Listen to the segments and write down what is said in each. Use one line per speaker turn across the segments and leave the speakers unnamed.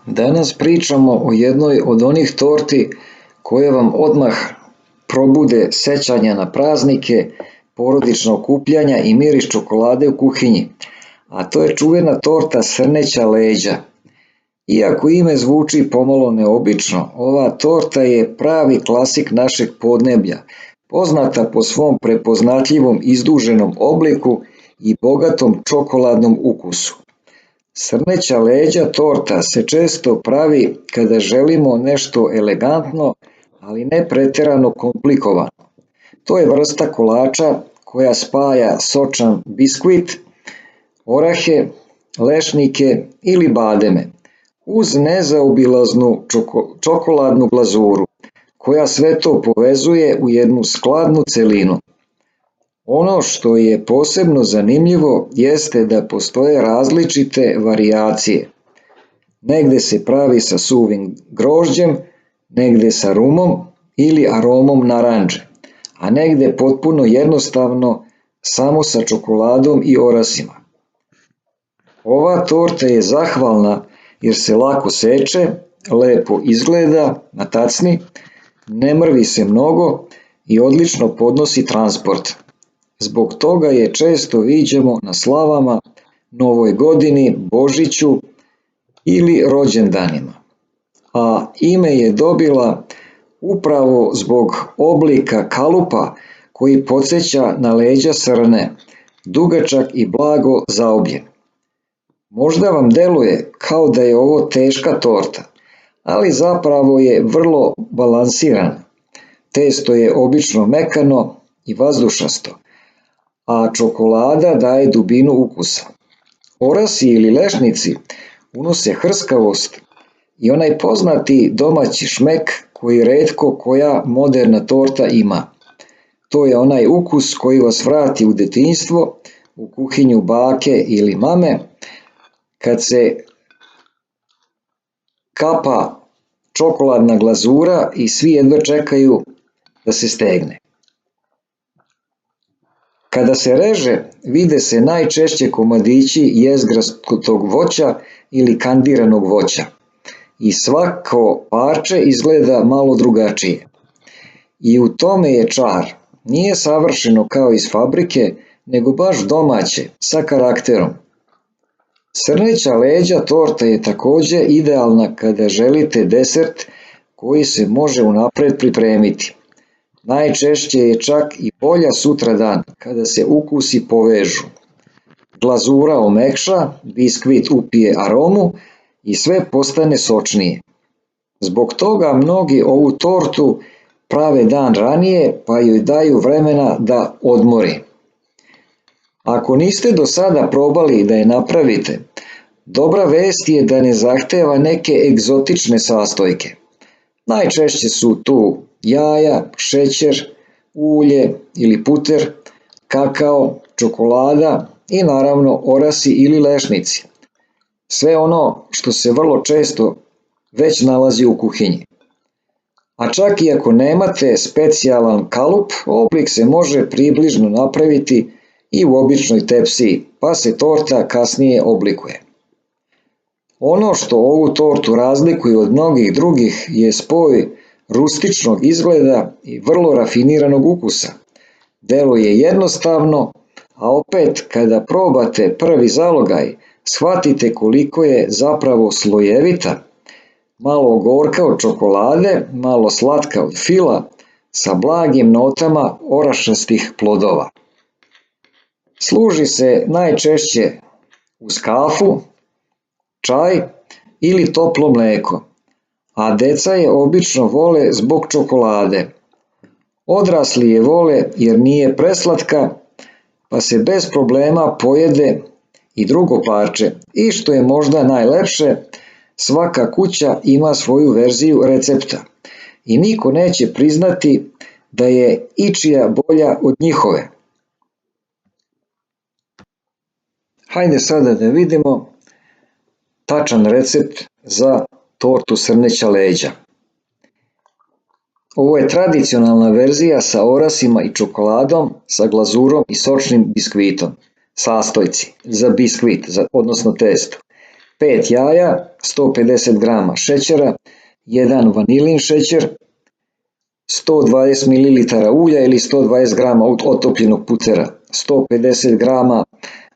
Danas pričamo o jednoj od onih torti koje vam odmah probude sećanja na praznike, porodična okupljanja i miris čokolade u kuhinji, a to je čuvena torta srneća leđa. Iako ime zvuči pomalo neobično, ova torta je pravi klasik našeg podneblja, poznata po svom prepoznatljivom izduženom obliku i bogatom čokoladnom ukusu. Srneća leđa torta se često pravi kada želimo nešto elegantno, ali ne preterano komplikovano. To je vrsta kolača koja spaja sočan biskvit, orahe, lešnike ili bademe, uz nezaobilaznu čokoladnu glazuru, koja sve to povezuje u jednu skladnu celinu. Ono što je posebno zanimljivo jeste da postoje različite varijacije. Negde se pravi sa suvim grožđem, negde sa rumom ili aromom narandže, a negde potpuno jednostavno samo sa čokoladom i orasima. Ova torta je zahvalna jer se lako seče, lepo izgleda na tacni, ne mrvi se mnogo i odlično podnosi transport. Zbog toga je često viđamo na slavama, Novoj godini, Božiću ili rođendanima. A ime je dobila upravo zbog oblika kalupa koji podsjeća na leđa srne, dugačak i blago zaobljen. Možda vam deluje kao da je ovo teška torta, ali zapravo je vrlo balansirana. Testo je obično mekano i vazdušasto, a čokolada daje dubinu ukusa. Orasi ili lešnici unose hrskavost i onaj poznati domaći šmek koji retko koja moderna torta ima. To je onaj ukus koji vas vrati u detinjstvo, u kuhinju bake ili mame, kad se kapa čokoladna glazura i svi jedva čekaju da se stegne. Kada se reže, vide se najčešće komadići jezgrastog voća ili kandiranog voća i svako parče izgleda malo drugačije. I u tome je čar. Nije savršeno kao iz fabrike, nego baš domaće, sa karakterom. Srneća leđa torta je takođe idealna kada želite desert koji se može unapred pripremiti. Najčešće je čak i bolja sutradan kada se ukusi povežu. Glazura omekša, biskvit upije aromu i sve postane sočnije. Zbog toga mnogi ovu tortu prave dan ranije pa joj daju vremena da odmori. Ako niste do sada probali da je napravite, dobra vest je da ne zahteva neke egzotične sastojke. Najčešće su tu jaja, šećer, ulje ili puter, kakao, čokolada i naravno orasi ili lešnici. Sve ono što se vrlo često već nalazi u kuhinji. A čak i ako nemate specijalan kalup, oblik se može približno napraviti i u običnoj tepsiji, pa se torta kasnije oblikuje. Ono što ovu tortu razlikuje od mnogih drugih je spoj rustičnog izgleda i vrlo rafiniranog ukusa. Deluje jednostavno, a opet kada probate prvi zalogaj, shvatite koliko je zapravo slojevita, malo gorka od čokolade, malo slatka od fila, sa blagim notama orašastih plodova. Služi se najčešće uz kafu, čaj ili toplo mleko, a deca je obično vole zbog čokolade. Odrasli je vole jer nije preslatka, pa se bez problema pojede i drugo parče. I što je možda najlepše, svaka kuća ima svoju verziju recepta i niko neće priznati da je ičija bolja od njihove. Hajde sada da vidimo tačan recept za tortu srneća leđa. Ovo je tradicionalna verzija sa orasima i čokoladom, sa glazurom i sočnim biskvitom. Sastojci za biskvit, odnosno testo. 5 jaja, 150 grama šećera, 1 vanilin šećer, 120 ml ulja ili 120 grama otopljenog putera, 150 grama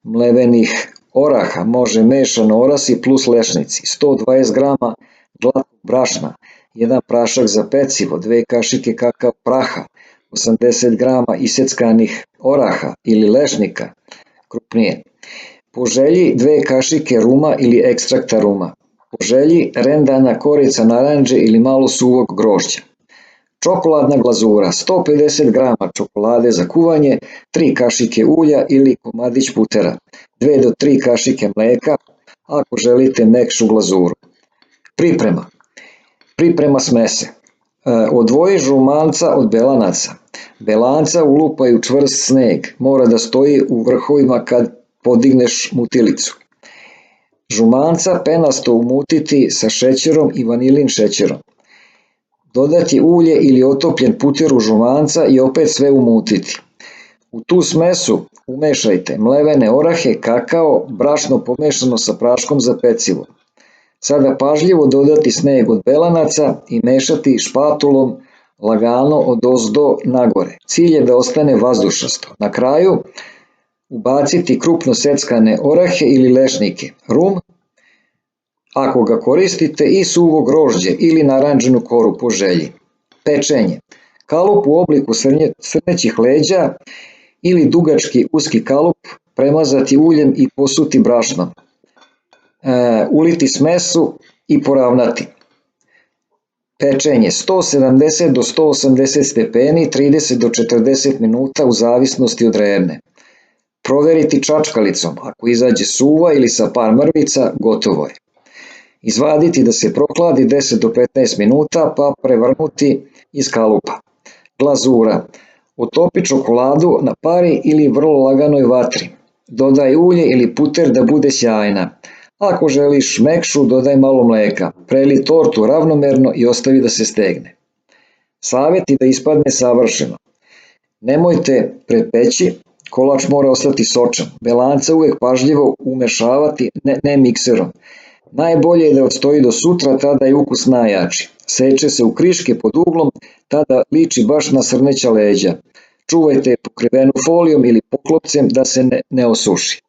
mlevenih oraha, može mešano orasi plus lešnici, 120 grama glatkog brašna, 1 prašak za pecivo, 2 kašike kakav praha, 80 grama iseckanih oraha ili lešnika, krupnije. Po želji 2 kašike ruma ili ekstrakta ruma. Po želji rendana korica naranđe ili malo suvog grožđa. Čokoladna glazura, 150 grama čokolade za kuvanje, 3 kašike ulja ili komadić putera, 2 do 3 kašike mleka ako želite mekšu glazuru. Priprema smese. Odvoji žumanca od belanaca. Belanca ulupaj u čvrst sneg, mora da stoji u vrhovima kad podigneš mutilicu. Žumanca penasto umutiti sa šećerom i vanilin šećerom. Dodati ulje ili otopljen puter u žumanca i opet sve umutiti. U tu smesu umešajte mlevene orahe, kakao, brašno pomešano sa praškom za pecivo. Sada pažljivo dodati sneg od belanaca i mešati špatulom lagano odozdo nagore. Cilj je da ostane vazdušnasto. Na kraju ubaciti krupno seckane orahe ili lešnike, rum, ako ga koristite, i suvo grožđe ili naranđenu koru po želji. Pečenje. Kalup u obliku srnećih leđa ili dugački uski kalup premazati uljem i posuti brašnom. Uliti smesu i poravnati. Pečenje 170 do 180 stepeni, 30 do 40 minuta u zavisnosti od rerne. Proveriti čačkalicom, ako izađe suva ili sa par mrvica, gotovo je. Izvaditi da se prohladi 10 do 15 minuta pa prevrnuti iz kalupa. Glazura. Otopi čokoladu na pari ili vrlo laganoj vatri. Dodaj ulje ili puter da bude sjajna. Ako želiš mekšu, dodaj malo mleka. Preli tortu ravnomerno i ostavi da se stegne. Savjeti da ispadne savršeno. Nemojte prepeći, kolač mora ostati sočan. Belance uvek pažljivo umešavati, ne mikserom. Najbolje je da odstoji do sutra, tada je ukus najjači. Seče se u kriške pod uglom, tada liči baš na srneća leđa. Čuvajte je pokrivenu folijom ili poklopcem da se ne osuši.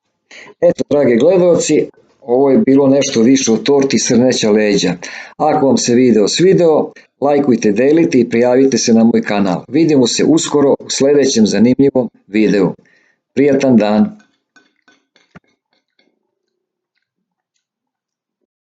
Eto, drage gledaoci, ovo je bilo nešto više o torti srneća leđa. Ako vam se video svideo, lajkujte, delite i prijavite se na moj kanal. Vidimo se uskoro u sledećem zanimljivom videu. Prijatan dan!